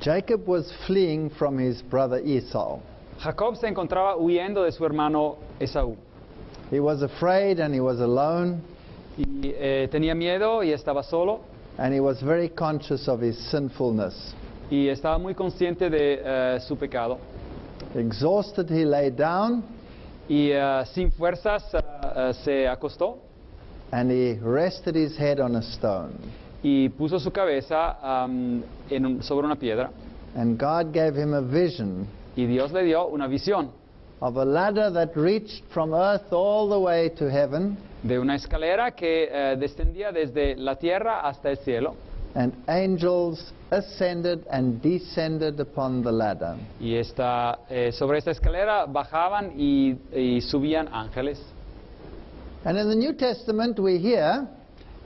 Jacob was fleeing from his brother Esau. Jacob se encontraba huyendo de su hermano Esaú. He was afraid and he was alone, Y tenía miedo y estaba solo. and he was very conscious of his sinfulness. Y estaba muy consciente de su pecado. Exhausted, he lay down Y sin fuerzas se acostó and he rested his head on a stone. y puso su cabeza sobre una piedra. And God gave him a vision Y Dios le dio una visión of a ladder that reached from earth all the way to heaven, de una escalera que descendía desde la tierra hasta el cielo. and angels ascended and descended upon the ladder. Y sobre esta escalera bajaban y subían ángeles. And in the New Testament we hear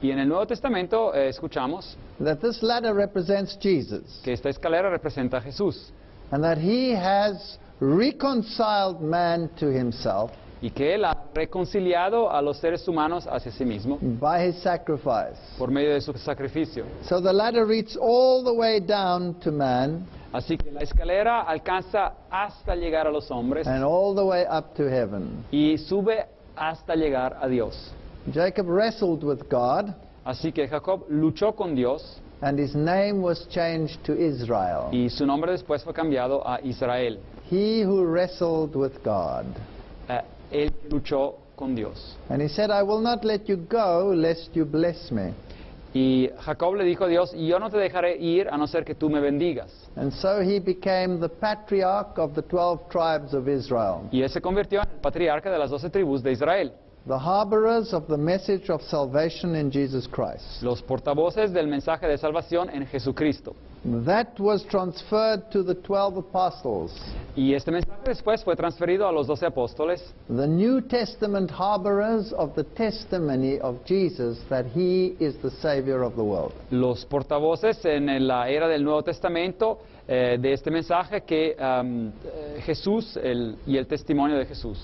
Y en el Nuevo Testamento escuchamos that this ladder represents Jesus, que esta escalera representa a Jesús and that he has reconciled man to himself y que Él ha reconciliado a los seres humanos hacia sí mismo by his sacrifice. por medio de su sacrificio. So the ladder reached all the way down to man Así que la escalera alcanza hasta llegar a los hombres and all the way up to heaven. y sube hasta llegar a Dios. Jacob wrestled with God, Así que Jacob luchó con Dios and his name was changed to Israel. y su nombre después fue cambiado a Israel. He who wrestled with God. Él luchó con Dios. And he said, I will not let you go lest you bless me. Y Jacob le dijo a Dios, yo no te dejaré ir a no ser que tú me bendigas. And so he became the patriarch of the 12 tribes of Israel, Y él se convirtió en el patriarca de las 12 tribus de Israel, the harborers of the message of salvation in Jesus Christ. los portavoces del mensaje de salvación en Jesucristo. That was transferred to the 12 apostles, Y este mensaje después fue transferido a los 12 apóstoles, the New Testament harborers of the testimony of Jesus that he is the Savior of the world. los portavoces en la era del Nuevo Testamento de este mensaje que Jesús y el testimonio de Jesús.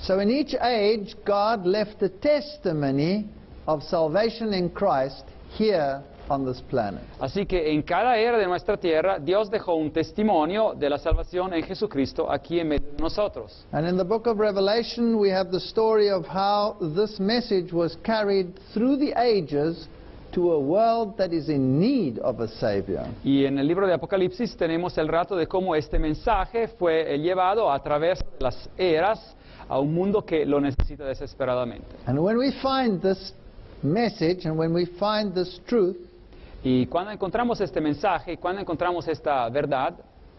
So in each age, God left a testimony of salvation in Christ here on this planet. Así que en cada era de nuestra tierra, Dios dejó un testimonio de la salvación en Jesucristo aquí en medio de nosotros. And in the book of Revelation, we have the story of how this message was carried through the ages to a world that is in need of a Savior. Y en el libro de Apocalipsis tenemos el relato de cómo este mensaje fue llevado a través de las eras a un mundo que lo necesita desesperadamente. And when we find this message and when we find this truth, Y cuando encontramos este mensaje y cuando encontramos esta verdad,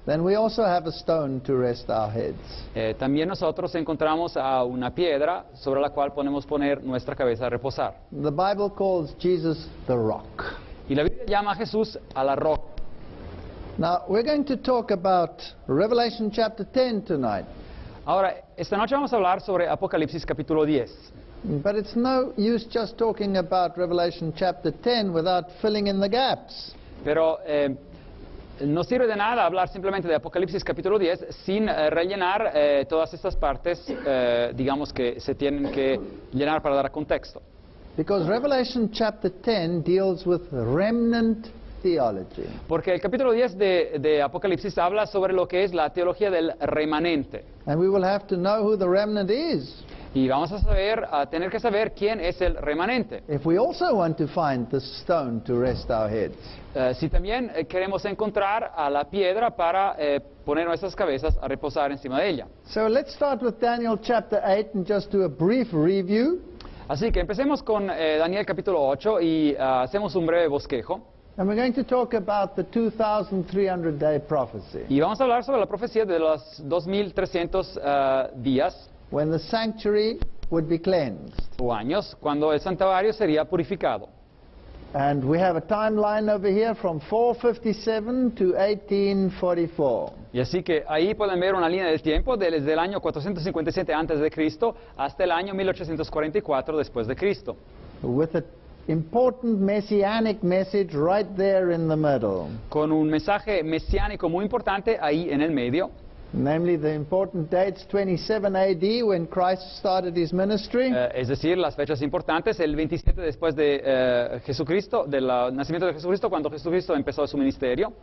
then we also have a stone to rest our heads. también nosotros encontramos a una piedra sobre la cual podemos poner nuestra cabeza a reposar. The Bible calls Jesus the rock. Y la Biblia llama a Jesús a la roca. Now, we're going to talk about Revelation chapter 10 tonight. Ahora, esta noche vamos a hablar sobre Apocalipsis capítulo 10. But it's no use just talking about Revelation chapter 10 without filling in the gaps. Pero no sirve de nada hablar simplemente de Apocalipsis capítulo 10 sin rellenar todas estas partes, digamos, que se tienen que llenar para dar contexto. Because Revelation chapter 10 deals with remnant theology. Porque el capítulo 10 de Apocalipsis habla sobre lo que es la teología del remanente. And we will have to know who the remnant is Y vamos a tener que saber quién es el remanente. if we also want to find the stone to rest our heads. Si también queremos encontrar a la piedra para poner nuestras cabezas a reposar encima de ella. So let's start with Daniel chapter 8 and just do a brief review. Así que empecemos con Daniel capítulo 8 y hacemos un breve bosquejo. And we're going to talk about the 2,300-day prophecy, Y vamos a hablar sobre la profecía de los 2300 días when the sanctuary would be cleansed. o años, cuando el santuario sería purificado. And we have a timeline over here from 457 to 1844. Y así que ahí pueden ver una línea del tiempo desde el año 457 antes de Cristo hasta el año 1844 después de Cristo. With an important messianic message right there in the middle. Con un mensaje mesiánico muy importante ahí en el medio. Namely, the important dates 27 AD when Christ started his ministry, Es decir, las fechas importantes, el 27 después de Jesucristo, del nacimiento de Jesucristo, cuando Jesucristo empezó su ministerio.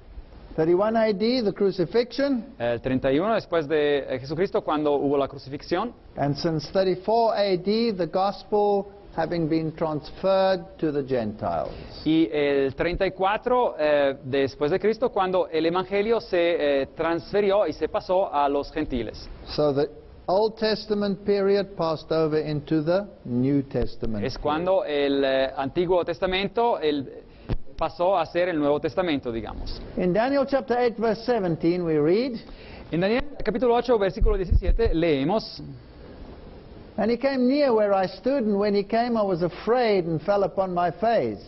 31 AD, the crucifixion. El 31 después de Jesucristo, cuando hubo la crucifixión. And since 34 AD, the gospel having been transferred to the Gentiles. Y el 34 después de Cristo, cuando el Evangelio se transfirió y se pasó a los gentiles. So the Old Testament period passed over into the New Testament. Es cuando el Antiguo Testamento pasó a ser el Nuevo Testamento, digamos. In Daniel chapter 8 verse 17 we read, En Daniel capítulo 8, versículo 17, leemos: and he came near where I stood, and when he came I was afraid and fell upon my face.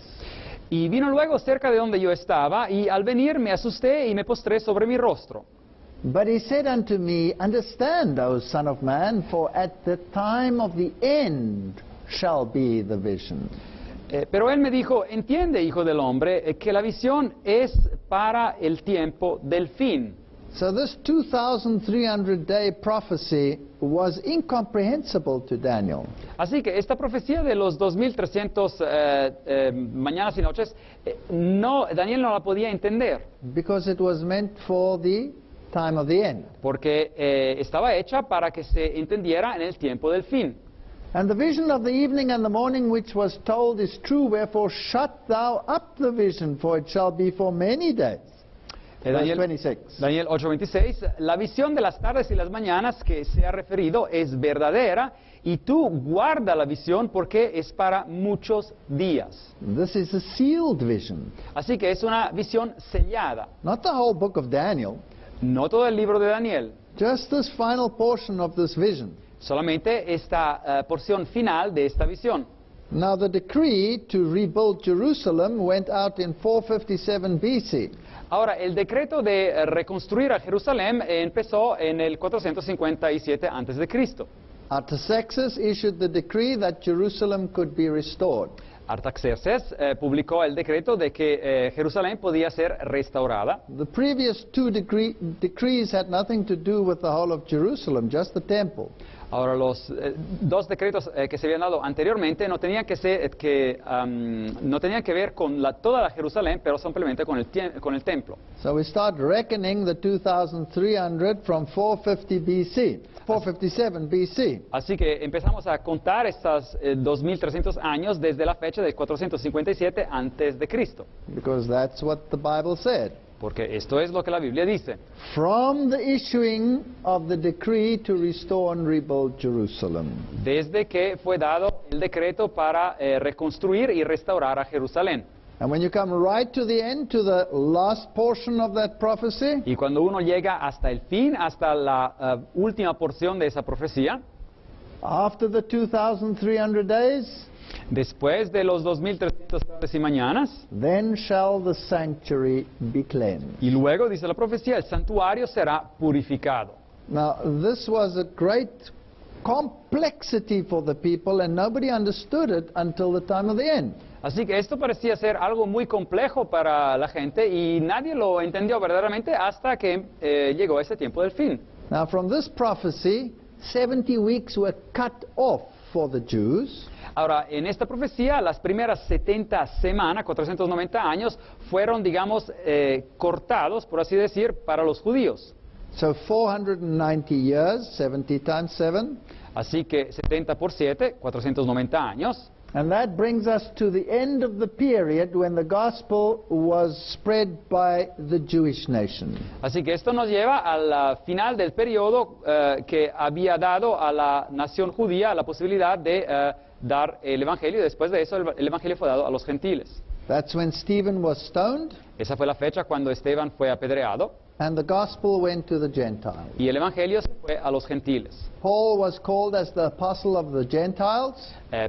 Y vino luego cerca de donde yo estaba, y al venir me asusté y me postré sobre mi rostro. But he said unto me, understand, O son of man, for at the time of the end shall be the vision. Pero él me dijo: entiende, hijo del hombre, que la visión es para el tiempo del fin. So this 2,300-day prophecy was incomprehensible to Daniel. Así que esta profecía de los 2300 mañanas y noches, Daniel no la podía entender, Because it was meant for the time of the end. porque estaba hecha para que se entendiera en el tiempo del fin. And the vision of the evening and the morning which was told is true, wherefore shut thou up the vision, for it shall be for many days. Verse 26. Daniel 8:26, la visión de las tardes y las mañanas que se ha referido es verdadera, y tú guarda la visión porque es para muchos días. This is a sealed vision. Así que es una visión sellada, Not the whole book of Daniel, no todo el libro de Daniel, just this final portion of this vision. solamente esta porción final de esta visión. Now the decree to rebuild Jerusalem went out in 457 BC. Ahora, el decreto de reconstruir a Jerusalén empezó en el 457 a.C. Artaxerxes issued the decree that Jerusalem could be restored. Artaxerxes publicó el decreto de que Jerusalén podía ser restaurada. The previous two decrees had nothing to do with the whole of Jerusalem, just the temple. Ahora, los dos decretos que se habían dado anteriormente no tenían no tenían que ver con toda la Jerusalén, pero simplemente con el templo. So we start reckoning the 2,300 from 457 BC. Así que empezamos a contar estas 2300 años desde la fecha de 457 antes de Cristo, Because that's what the Bible said. porque esto es lo que la Biblia dice. From the issuing of the decree to restore and rebuild Jerusalem. Desde que fue dado el decreto para reconstruir y restaurar a Jerusalén. And when you come right to the end, to the last portion of that prophecy, Y cuando uno llega hasta el fin, hasta la última porción de esa profecía, after the 2,300 days, después de los 2300 tardes y mañanas, then shall the sanctuary be cleansed. y luego, dice la profecía, el santuario será purificado. Now, this was a great complexity for the people, and nobody understood it until the time of the end. Así que esto parecía ser algo muy complejo para la gente y nadie lo entendió verdaderamente hasta que llegó ese tiempo del fin. Now, from this prophecy, 70 weeks were cut off for the Jews. Ahora, en esta profecía, las primeras 70 semanas, 490 años, fueron, digamos, cortados, por así decir, para los judíos. So 490 years, 70 times 7. Así que 70 por 7, 490 años. And that brings us to the end of the period when the gospel was spread by the Jewish nation. Así que esto nos lleva al final del periodo que había dado a la nación judía la posibilidad de dar el evangelio, y después de eso el evangelio fue dado a los gentiles. That's when Stephen was stoned, Esa fue la fecha cuando Esteban fue apedreado and the gospel went to the Gentiles. y el evangelio se fue a los gentiles. Paul was called as the apostle of the Gentiles.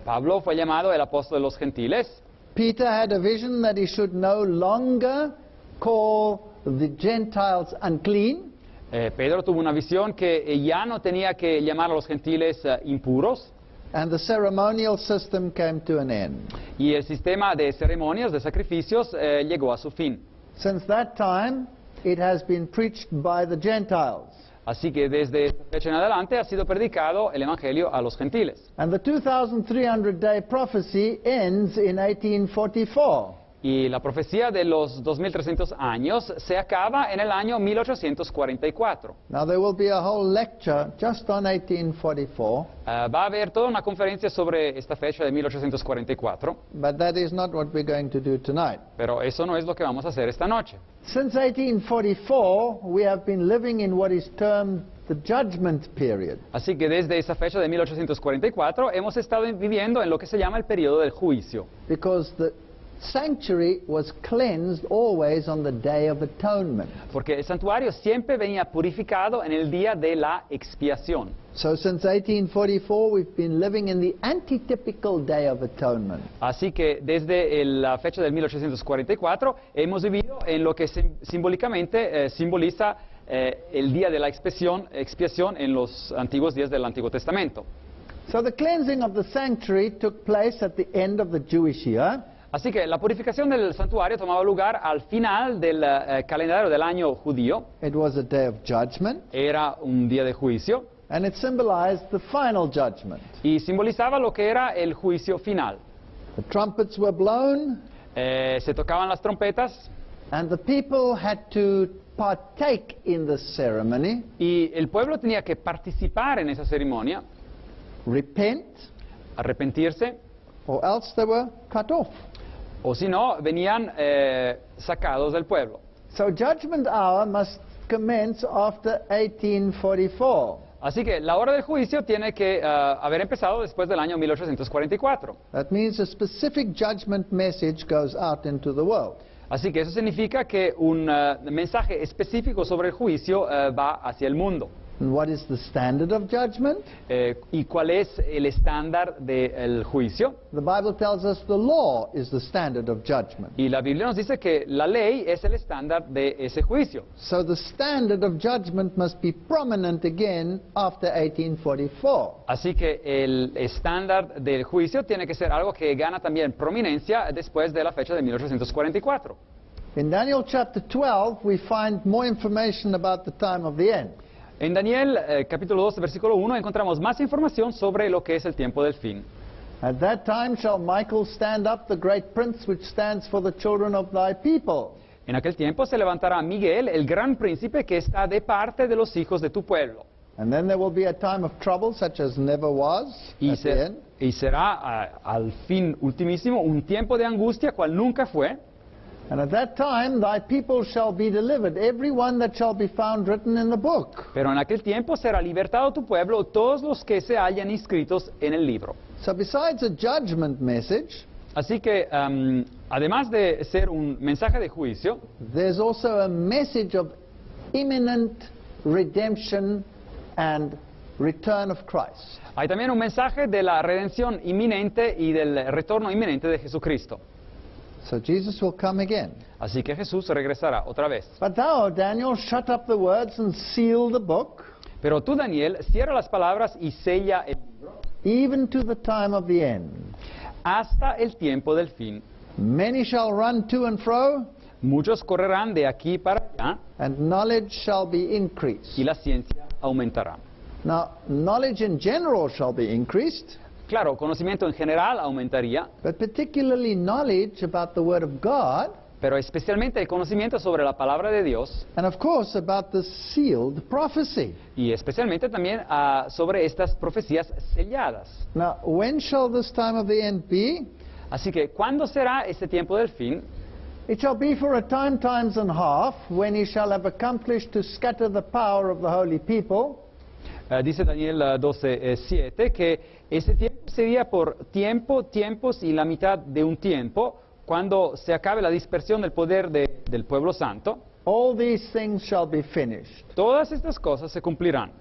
Pablo fue llamado el apóstol de los gentiles. Peter had a vision that he should no longer call the Gentiles unclean, Pedro tuvo una visión que ya no tenía que llamar a los gentiles impuros, and the ceremonial system came to an end. y el sistema de ceremonias, de sacrificios, llegó a su fin. Since that time, it has been preached by the Gentiles. Así que desde esta fecha en adelante ha sido predicado el evangelio a los gentiles. And the 2,300-day prophecy ends in 1844. Y la profecía de los 2300 años se acaba en el año 1844. Now there will be a whole lecture just on 1844, Va a haber toda una conferencia sobre esta fecha de 1844, but that is not what we're going to do tonight. pero eso no es lo que vamos a hacer esta noche. Since 1844, we have been living in what is termed the judgment period. Así que desde esa fecha de 1844 hemos estado viviendo en lo que se llama el periodo del juicio, Because the sanctuary was cleansed always on the Day of Atonement. porque el santuario siempre venía purificado en el día de la expiación. So since 1844, we've been living in the antitypical Day of Atonement. Así que desde la fecha del 1844 hemos vivido en lo que simbólicamente simboliza el día de la expiación en los antiguos días del Antiguo Testamento. So the cleansing of the sanctuary took place at the end of the Jewish year. Así que la purificación del santuario tomaba lugar al final del calendario del año judío. It was a day of judgment, Era un día de juicio and it symbolized the final judgment. y simbolizaba lo que era el juicio final. The trumpets were blown, Se tocaban las trompetas and the people had to partake in the ceremony, y el pueblo tenía que participar en esa ceremonia, repent, arrepentirse, or else they were cut off. o si no, venían sacados del pueblo. So judgment hour must commence after 1844. Así que la hora del juicio tiene que haber empezado después del año 1844. That means a specific judgment message goes out into the world. Así que eso significa que un mensaje específico sobre el juicio va hacia el mundo. And what is the standard of judgment? ¿Y cuál es el estándar del juicio? The Bible tells us the law is the standard of judgment. Y la Biblia nos dice que la ley es el estándar de ese juicio. So the standard of judgment must be prominent again after 1844. Así que el estándar del juicio tiene que ser algo que gana también prominencia después de la fecha de 1844. In Daniel chapter 12, we find more information about the time of the end. En Daniel capítulo 12, versículo 1, encontramos más información sobre lo que es el tiempo del fin. At that time shall Michael stand up, the great prince which stands for the children of thy people. En aquel tiempo se levantará Miguel, el gran príncipe que está de parte de los hijos de tu pueblo. And then there will be a time of trouble such as never was Y, at the end. y será al fin ultimísimo un tiempo de angustia cual nunca fue. And at that time thy people shall be delivered, every one that shall be found written in the book. Pero en aquel tiempo será libertado tu pueblo, todos los que se hayan inscritos en el libro. So besides a judgment message, Así que, además de ser un mensaje de juicio, there's also a message of imminent redemption and return of Christ. hay también un mensaje de la redención inminente y del retorno inminente de Jesucristo. So Jesus will come again. Así que Jesús regresará otra vez. But thou, Daniel, shut up the words and seal the book, Pero tú, Daniel, cierra las palabras y sella el libro even to the time of the end. hasta el tiempo del fin. Many shall run to and fro, Muchos correrán de aquí para allá and knowledge shall be increased. y la ciencia aumentará. Now, knowledge in general shall be increased, Claro, conocimiento en general aumentaría, but particularly knowledge about the Word of God, pero especialmente el conocimiento sobre la palabra de Dios and of course about the sealed prophecy. y especialmente también sobre estas profecías selladas. Now, when shall this time of the end be? Así que, ¿cuándo será este tiempo del fin? It shall be for a time, times and half, when he shall have accomplished to scatter the power of the holy people, Dice Daniel 12:7 que ese tiempo sería por tiempo, tiempos y la mitad de un tiempo, cuando se acabe la dispersión del poder del pueblo santo. all these things shall be finished. Todas estas cosas se cumplirán.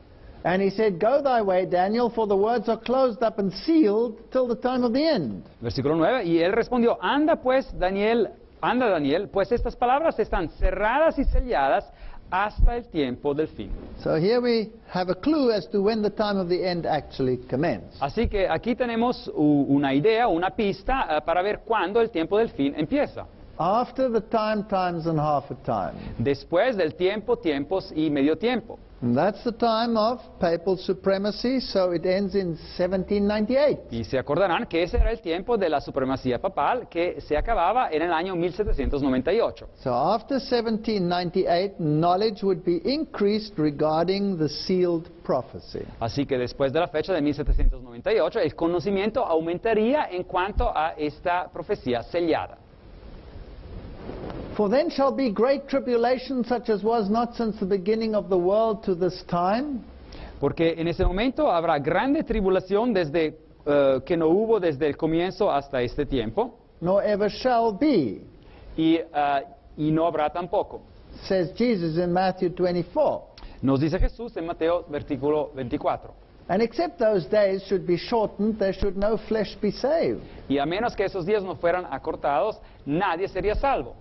And he said, Go thy way, Daniel, for the words are closed up and sealed till the time of the end. Versículo 9, y él respondió, anda Daniel, pues estas palabras están cerradas y selladas hasta el tiempo del fin. So here we have a clue as to when the time of the end actually commenced. Así que aquí tenemos una idea, una pista para ver cuándo el tiempo del fin empieza. After the time, times and half a time. Después del tiempo, tiempos y medio tiempo. And that's the time of papal supremacy, so it ends in 1798. Y se acordarán que ese era el tiempo de la supremacía papal que se acababa en el año 1798. So after 1798, knowledge would be increased regarding the sealed prophecy. Así que después de la fecha de 1798, el conocimiento aumentaría en cuanto a esta profecía sellada. For then shall be great tribulation, such as was not since the beginning of the world to this time, Porque en ese momento habrá grande tribulación desde que no hubo desde el comienzo hasta este tiempo, nor ever shall be, y no habrá tampoco. says Jesus in Matthew 24. Nos dice Jesús en Mateo versículo 24. And except those days should be shortened, there should no flesh be saved. Y a menos que esos días no fueran acortados, nadie sería salvo.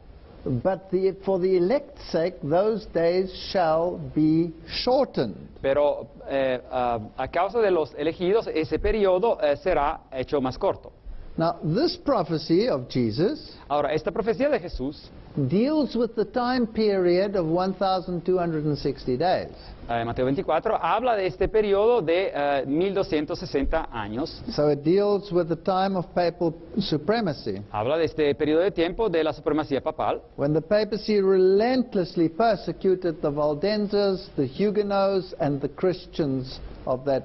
But for the elect's sake, those days shall be shortened. Pero a causa de los elegidos, ese periodo será hecho más corto. Now, this prophecy of Jesus Ahora, esta profecía de Jesús, deals with the time period of 1,260 days. Mateo 24, habla de este periodo de 1260 años. So it deals with the time of papal supremacy, Habla de este periodo de tiempo de la supremacía papal, when the papacy relentlessly persecuted the Waldenses, the Huguenots, and the Christians of that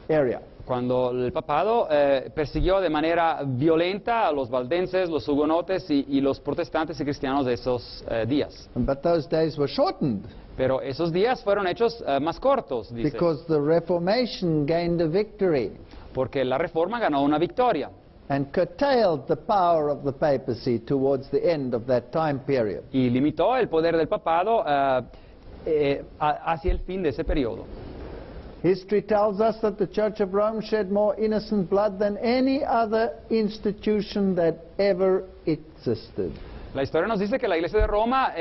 area. cuando el papado persiguió de manera violenta a los valdenses, los hugonotes y los protestantes y cristianos de esos días. But those days were shortened Pero esos días fueron hechos más cortos, dice, because the Reformation gained a victory porque la Reforma ganó una victoria and curtailed the power of the papacy towards the end of that time period. y limitó el poder del papado hacia el fin de ese periodo. History tells us that the Church of Rome shed more innocent blood than any other institution that ever existed. La historia nos dice que la Iglesia de Roma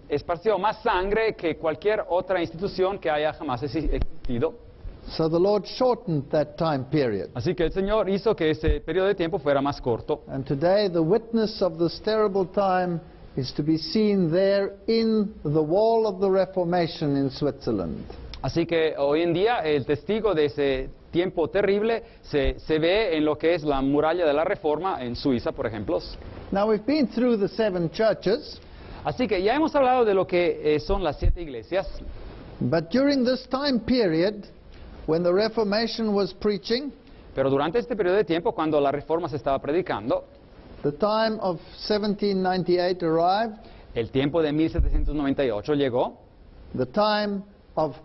esparció más sangre que cualquier otra institución que haya jamás existido. So the Lord shortened that time period. Así que el Señor hizo que ese periodo de tiempo fuera más corto. And today the witness of this terrible time is to be seen there in the wall of the Reformation in Switzerland. Así que hoy en día el testigo de ese tiempo terrible se ve en lo que es la muralla de la Reforma en Suiza, por ejemplo. Now we've been through the 7 churches, Así que ya hemos hablado de lo que son las 7 iglesias, but during this time period, when the Reformation was preaching, pero durante este periodo de tiempo, cuando la Reforma se estaba predicando, the time of 1798 arrived, el tiempo de 1798 llegó, the time of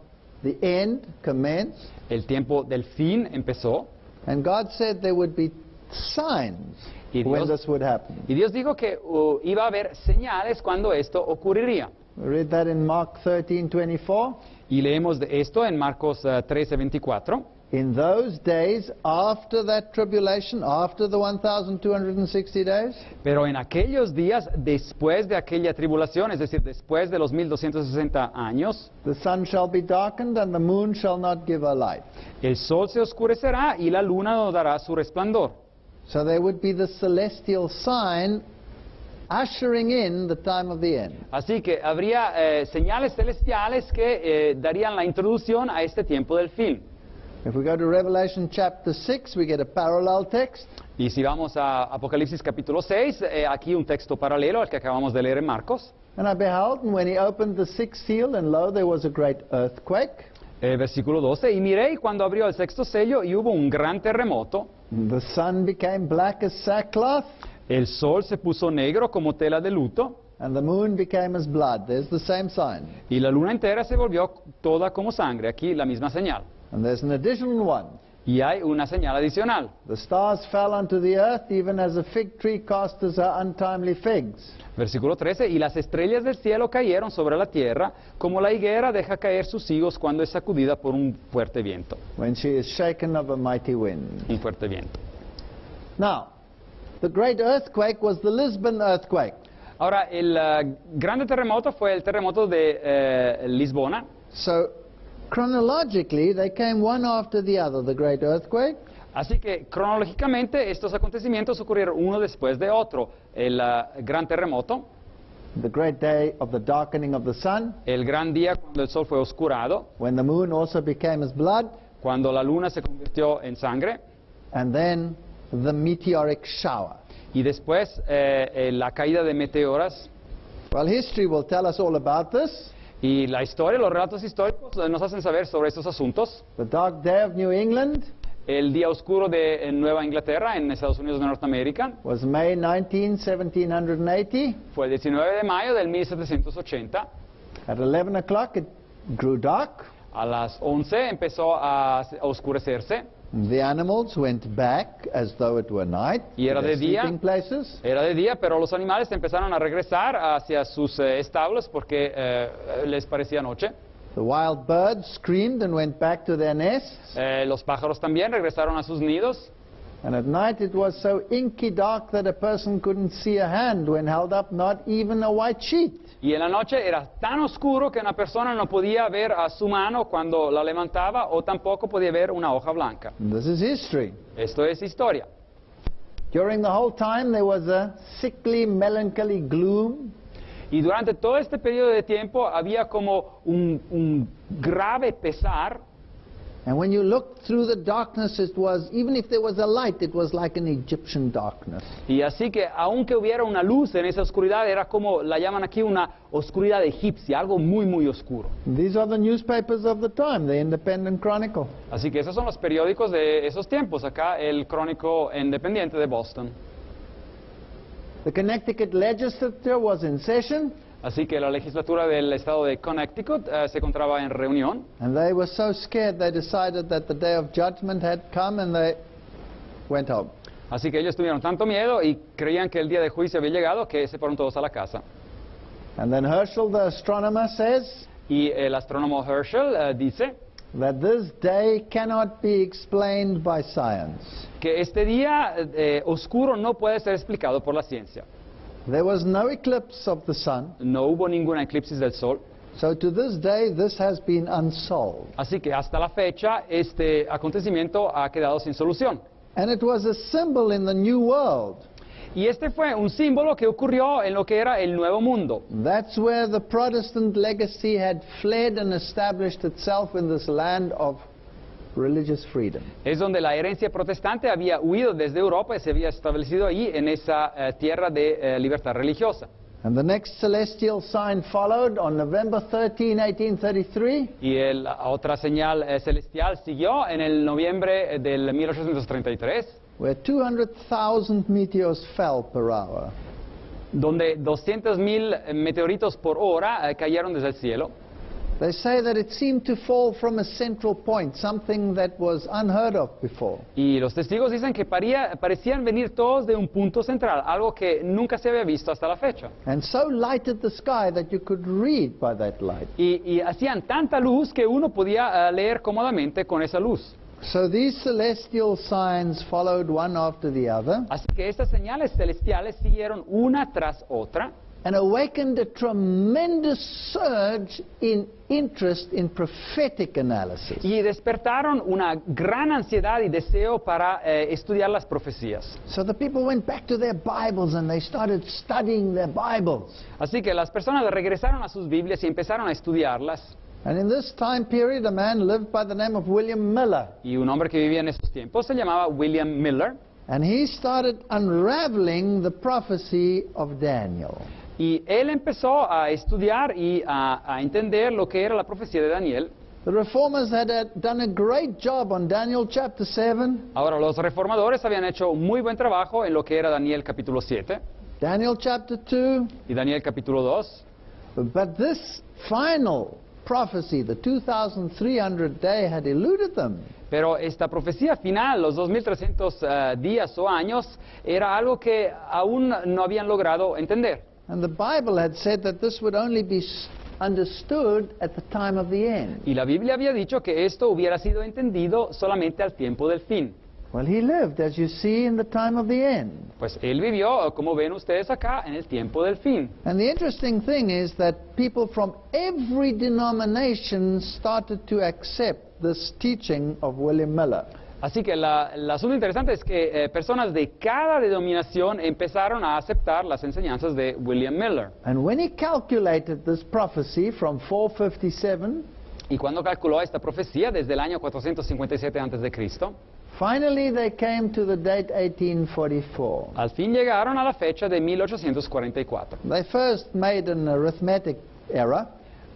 the end commenced, el tiempo del fin empezó, and God said there would be signs Y when Dios- this would happen. y Dios dijo que iba a haber señales cuando esto ocurriría. We read that in Mark 13:24. Y leemos de esto en Marcos 13:24. In those days, after that tribulation, after the 1,260 days, Pero en aquellos días, después de aquella tribulación, es decir, después de los 1260 años, the sun shall be darkened and the moon shall not give her light. el sol se oscurecerá y la luna no dará su resplandor. So there would be the celestial sign ushering in the time of the end. Así que habría señales celestiales que darían la introducción a este tiempo del fin. If we go to Revelation chapter 6, we get a parallel text. Y si vamos a Apocalipsis capítulo 6, aquí un texto paralelo al que acabamos de leer en Marcos. And I beheld, and when he opened the sixth seal, and lo, there was a great earthquake. Versículo 12, y miré cuando abrió el sexto sello y hubo un gran terremoto, The sun became black as sackcloth, el sol se puso negro como tela de luto, and the moon became as blood. There's the same sign. y la luna entera se volvió toda como sangre, aquí la misma señal. And there's an additional one. Y hay una señal adicional. The stars fell unto the earth, even as a fig tree casteth her untimely figs. Versículo 13, y las estrellas del cielo cayeron sobre la tierra, como la higuera deja caer sus higos cuando es sacudida por un fuerte viento. When she is shaken of a mighty wind. Un fuerte viento. Now, the great earthquake was the Lisbon earthquake. Ahora, el grande terremoto fue el terremoto de Lisbona. So, chronologically, they came one after the other, the great earthquake, Así que cronológicamente estos acontecimientos ocurrieron uno después de otro. El gran terremoto, the great day of the darkening of the sun, el gran día cuando el sol fue oscurado, when the moon also became as blood, cuando la luna se convirtió en sangre, and then the meteoric shower. y después la caída de meteoras. Well, history will tell us all about this. Y la historia, los relatos históricos nos hacen saber sobre estos asuntos. The dark day of New England El día oscuro de Nueva Inglaterra, en Estados Unidos de Norteamérica, was May 19, 1780. fue el 19 de mayo del 1780. At 11 o'clock it grew dark. A las 11 empezó a oscurecerse. The animals went back as though it were night Y to era their de día. sleeping places. Era de día, pero los animales empezaron a regresar hacia sus establos porque les parecía noche. The wild birds screamed and went back to their nests. Los pájaros también regresaron a sus nidos. And at night it was so inky dark that a person couldn't see a hand when held up, not even a white sheet. Y en la noche era tan oscuro que una persona no podía ver a su mano cuando la levantaba o tampoco podía ver una hoja blanca. And this is history. Esto es historia. During the whole time there was a sickly, melancholy gloom. Y durante todo este periodo de tiempo había como un grave pesar. And when you looked through the darkness, it was, even if there was a light, it was like an Egyptian darkness. Y así que aunque hubiera una luz en esa oscuridad, era como la llaman aquí una oscuridad egipcia, algo muy muy oscuro. These are the newspapers of the time, the Independent Chronicle. Así que esos son los periódicos de esos tiempos. Acá el Crónico Independiente de Boston. The Connecticut legislature was in session, Así que la legislatura del estado de Connecticut se encontraba en reunión. and they were so scared they decided that the day of judgment had come, and they went home. Así que ellos tuvieron tanto miedo y creían que el día de juicio había llegado que se fueron todos a la casa. And then Herschel, the astronomer, says Y el astrónomo Herschel dice that this day cannot be explained by science. que este día oscuro no puede ser explicado por la ciencia. There was no eclipse of the sun, No hubo ninguna eclipsis del sol. so to this day this has been unsolved. Así que hasta la fecha este acontecimiento ha quedado sin solución. And it was a symbol in the New World. Y este fue un símbolo que ocurrió en lo que era el Nuevo Mundo. That's where the Protestant legacy had fled and established itself in this land of religious freedom. Es donde la herencia protestante había huido desde Europa y se había establecido allí en esa tierra de libertad religiosa. And the next celestial sign followed on November 13, 1833. Y la otra señal celestial siguió en el noviembre del 1833, Where 200,000 meteors fell per hour. donde 200.000 meteoritos por hora cayeron desde el cielo. They say that it seemed to fall from a central point, something that was unheard of before. Y los testigos dicen que parecían venir todos de un punto central, algo que nunca se había visto hasta la fecha. And so lighted the sky that you could read by that light. Y hacían tanta luz que uno podía leer cómodamente con esa luz. So these celestial signs followed one after the other Así que estas señales celestiales siguieron una tras otra and awakened a tremendous surge in interest in prophetic analysis. y despertaron una gran ansiedad y deseo para estudiar las profecías. So the people went back to their Bibles and they started studying their Bibles. Así que las personas regresaron a sus Biblias y empezaron a estudiarlas. And in this time period, a man lived by the name of William Miller. Y un hombre que vivía en esos tiempos se llamaba William Miller. And he started unraveling the prophecy of Daniel. Y él empezó a estudiar y a entender lo que era la profecía de Daniel. The reformers had done a great job on Daniel chapter 7, Ahora, los reformadores habían hecho un muy buen trabajo en lo que era Daniel capítulo 7 Daniel chapter 2, y Daniel capítulo 2. but this final prophecy, the 2300 day, had eluded them. Pero esta profecía final, los 2300 días o años, era algo que aún no habían logrado entender. And the Bible had said that this would only be understood at the time of the end. Y la Biblia había dicho que esto hubiera sido entendido solamente al tiempo del fin. Well, he lived, as you see, in the time of the end. Pues él vivió, como ven ustedes acá, en el tiempo del fin. And the interesting thing is that people from every denomination started to accept this teaching of William Miller. Así que el asunto interesante es que personas de cada denominación empezaron a aceptar las enseñanzas de William Miller. And when he calculated this prophecy from 457, Y cuando calculó esta profecía desde el año 457 a.C., finally they came to the date 1844. al fin llegaron a la fecha de 1844. They first made an arithmetic error,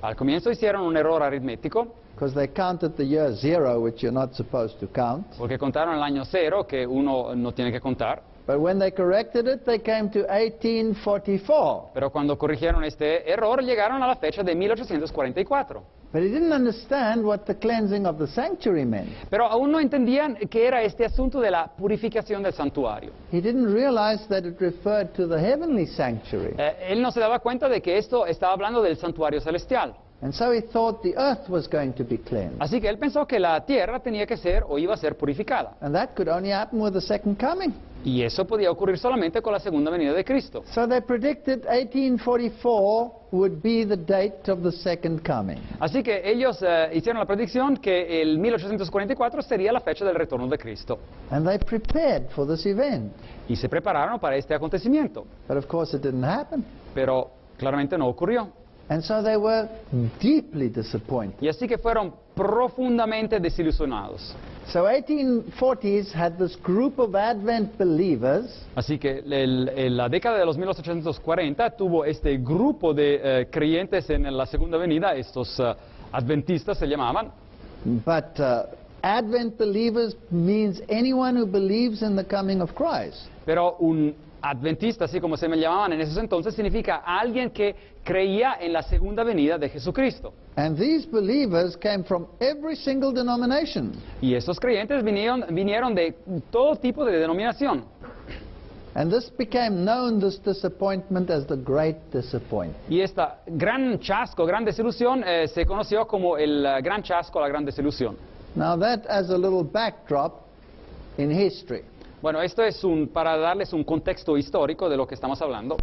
Al comienzo hicieron un error aritmético, because they counted the year 0, which you're not supposed to count. porque contaron el año cero, que uno no tiene que contar. But when they corrected it, they came to 1844. Pero cuando corrigieron este error, llegaron a la fecha de 1844. But he didn't understand what the cleansing of the sanctuary meant. Pero aún no entendían qué era este asunto de la purificación del santuario. He didn't realize that it referred to the heavenly sanctuary. Él no se daba cuenta de que esto estaba hablando del santuario celestial. And so he thought the earth was going to be cleansed. Así que él pensó que la tierra tenía que ser o iba a ser purificada. And that could only happen with the second coming. Y eso podía ocurrir solamente con la segunda venida de Cristo. So they predicted 1844 would be the date of the second coming. Así que ellos hicieron la predicción que el 1844 sería la fecha del retorno de Cristo. And they prepared for this event. Y se prepararon para este acontecimiento. But of course it didn't happen. Pero claramente no ocurrió. And so they were deeply disappointed. Y así que fueron profundamente desilusionados. So 1840s had this group of Advent believers Así que la década de los 1840 tuvo este grupo de creyentes en la segunda venida, estos adventistas se llamaban. But Advent believers means anyone who believes in the coming of Christ. Pero un adventista, así como se me llamaban en esos entonces, significa alguien que creía en la segunda venida de Jesucristo. And these believers came from every single denomination. Y estos creyentes vinieron de todo tipo de denominación. And this became known, this disappointment, as the Great Disappointment. Y esta gran chasco, gran desilusión, se conoció como el gran chasco, la gran desilusión. Now that as a little backdrop in history. Bueno, esto es para darles un contexto histórico de lo que estamos hablando.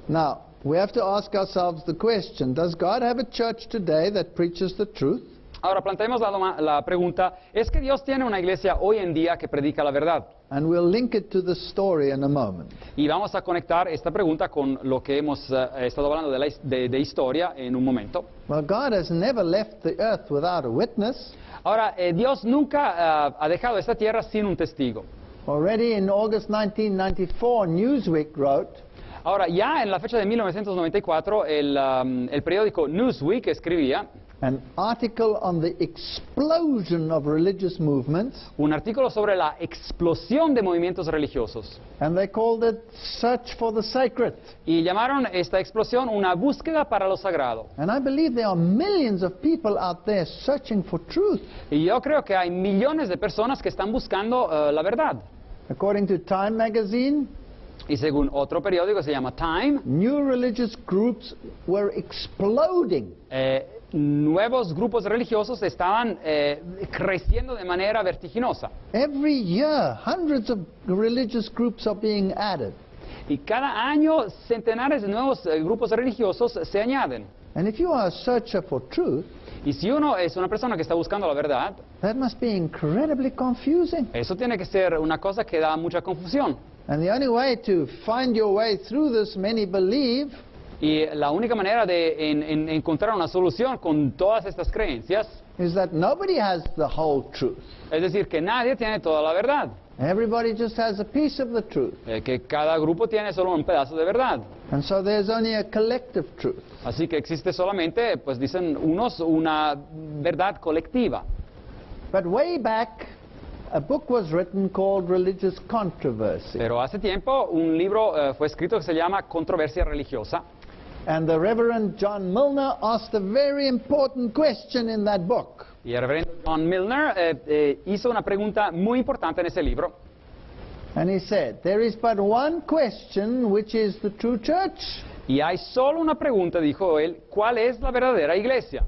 Now, we have to ask ourselves the question, does God have a church today that preaches the truth? Ahora planteemos la pregunta, ¿es que Dios tiene una iglesia hoy en día que predica la verdad? And we'll link it to the story in a moment. Y vamos a conectar esta pregunta con lo que hemos estado hablando de historia en un momento. Well, God has never left the earth without a witness. Ahora, Dios nunca ha dejado esta tierra sin un testigo. Already in August 1994, Newsweek wrote, Ahora, ya en la fecha de 1994, el periódico Newsweek escribía an article on the explosion of religious movements, un artículo sobre la explosión de movimientos religiosos. and they called it Search for the Sacred. Y llamaron esta explosión una búsqueda para lo sagrado. And I believe there are millions of people out there searching for truth. Y yo creo que hay millones de personas que están buscando la verdad. According to Time magazine, Y según otro periódico que se llama Time, new religious groups were exploding. nuevos grupos religiosos estaban creciendo de manera vertiginosa. Every year, hundreds of religious groups are being added. Y cada año centenares de nuevos grupos religiosos se añaden. And if you are a searcher for truth, Y si uno es una persona que está buscando la verdad, that must be incredibly confusing. eso tiene que ser una cosa que da mucha confusión. And the only way to find your way through this, many believe, Y la única manera de encontrar una solución con todas estas creencias, is that nobody has the whole truth. es decir, que nadie tiene toda la verdad, Everybody just has a piece of the truth. que cada grupo tiene solo un pedazo de verdad. And so there's only a collective truth. Así que existe solamente, pues dicen unos, una verdad colectiva. But way back, a book was written called Religious Controversy. Pero hace tiempo un libro fue escrito que se llama Controversia Religiosa. And the Reverend John Milner asked a very important question in that book. Y el reverendo John Milner hizo una pregunta muy importante en ese libro. And he said, there is but one question, which is the true church. Y hay solo una pregunta, dijo él, ¿cuál es la verdadera iglesia?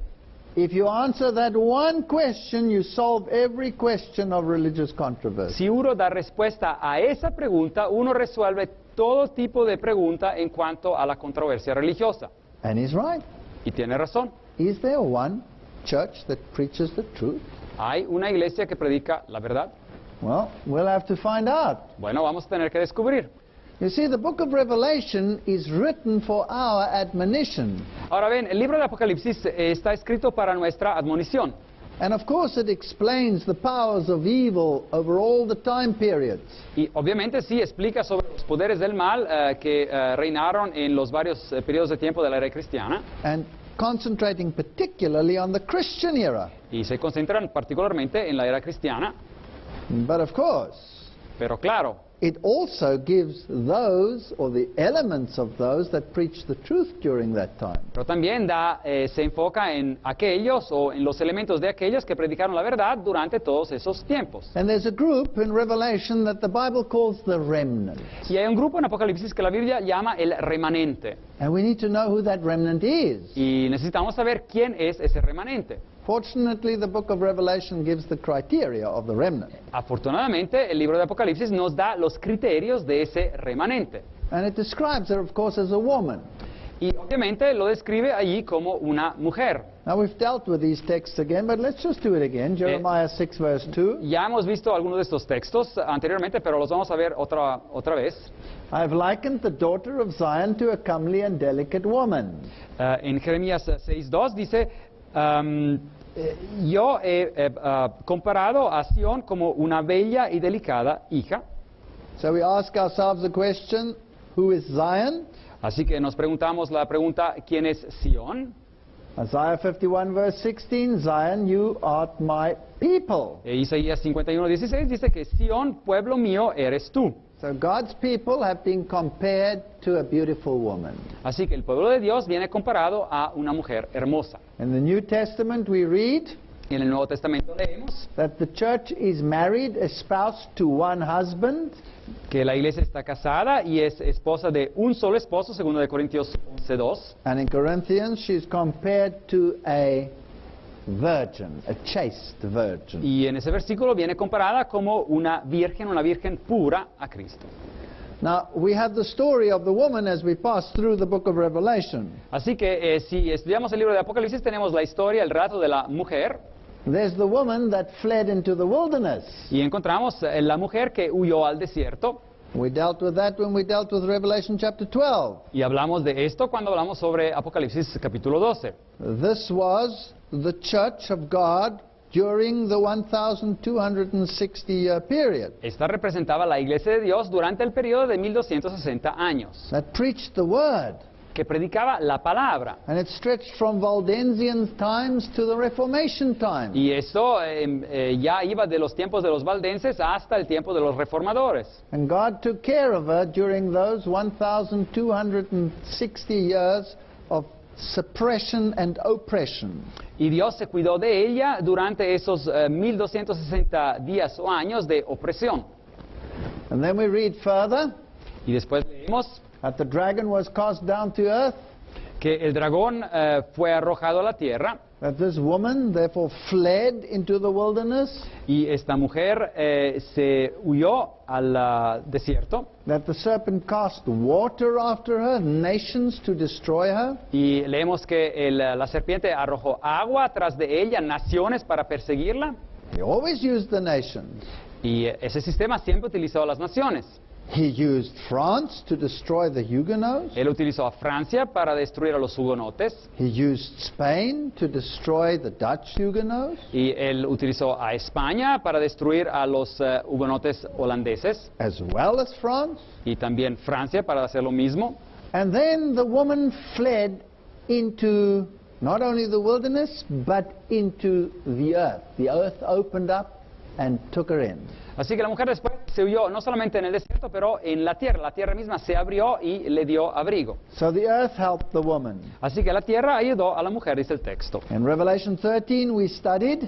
If you answer that one question, you solve every question of religious controversy. Si uno da respuesta a esa pregunta, uno resuelve todo tipo de pregunta en cuanto a la controversia religiosa. And he's right. Y tiene razón. Is there one church that preaches the truth? Hay una iglesia que predica la verdad. Well, we'll have to find out. Bueno, vamos a tener que descubrir. You see, the book of Revelation is written for our admonition. Ahora ven, el libro de Apocalipsis está escrito para nuestra admonición. And of course it explains the powers of evil over all the time periods. Y obviamente sí explica sobre los poderes del mal que reinaron en los varios periodos de tiempo de la era cristiana. And concentrating particularly on the Christian era. Y se concentran particularmente en la era cristiana. But of course, Pero claro, it also gives those, or the elements of those, that preach the truth during that time. pero también se enfoca en aquellos o en los elementos de aquellos que predicaron la verdad durante todos esos tiempos. And there's a group in Revelation that the Bible calls the remnant. Y hay un grupo en Apocalipsis que la Biblia llama el remanente. And we need to know who that remnant is. Y necesitamos saber quién es ese remanente. Fortunately, the book of Revelation gives the criteria of the remnant. Afortunadamente, el libro de Apocalipsis nos da los criterios de ese remanente. And it describes her, of course, as a woman. Y obviamente lo describe allí como una mujer. Now, we've dealt with these texts again, but let's just do it again. Jeremiah 6, verse 2. Ya hemos visto algunos de estos textos anteriormente, pero los vamos a ver otra vez. I have likened the daughter of Zion to a comely and delicate woman. En Jeremías 6:2 dice, yo he comparado a Sión como una bella y delicada hija. So we ask ourselves the question, who is Zion? Así que nos preguntamos la pregunta, ¿quién es Sión? Isaiah 51, verse 16, Zion, you art my people. Isaías 51:16 dice que Sión, pueblo mío, eres tú. So God's people have been compared to a beautiful woman. Así que el pueblo de Dios viene comparado a una mujer hermosa. In the New Testament we read En el Nuevo Testamento leemos that the church is married, espoused to one husband, que la iglesia está casada y es esposa de un solo esposo, segundo de Corintios 11:2. and in Corinthians she's compared to a virgin, a chaste virgin. Y en ese versículo viene comparada como una virgen pura a Cristo. Now, we have the story of the woman as we pass through the book of Revelation. Así que si estudiamos el libro de Apocalipsis tenemos la historia, el relato de la mujer, There's the woman that fled into the wilderness. y encontramos la mujer que huyó al desierto. We dealt with that when we dealt with Revelation chapter 12. Y hablamos de esto cuando hablamos sobre Apocalipsis capítulo 12. This was the church of God during the 1260-year period Esta representaba la iglesia de Dios durante el periodo de 1260 años, that preached the word. que predicaba la palabra. And it stretched from Waldensian times to the Reformation times. Y eso ya iba de los tiempos de los valdenses hasta el tiempo de los reformadores. And God took care of her during those 1260 years of suppression and oppression. Y Dios se cuidó de ella durante esos 1260 días o años de opresión. And then we read further Y después leemos that the dragon was cast down to earth, que el dragón fue arrojado a la tierra that this woman therefore fled into the wilderness, y esta mujer se huyó al desierto. that the serpent cast water after her, nations to destroy her, Y leemos que la serpiente arrojó agua tras de ella, naciones para perseguirla. he always used the nations. Y ese sistema siempre utilizó a las naciones. He used France to destroy the Huguenots. Él utilizó a Francia para destruir a los hugonotes. He used Spain to destroy the Dutch Huguenots, Y él utilizó a España para destruir a los hugonotes holandeses. as well as France. Y también Francia para hacer lo mismo. And then the woman fled into not only the wilderness, but into the earth. The earth opened up and took her in. Así que la mujer después se huyó no solamente en el desierto, pero en la tierra misma se abrió y le dio abrigo. So the earth helped the woman. Así que la tierra ayudó a la mujer, dice el texto. In Revelation 13 we studied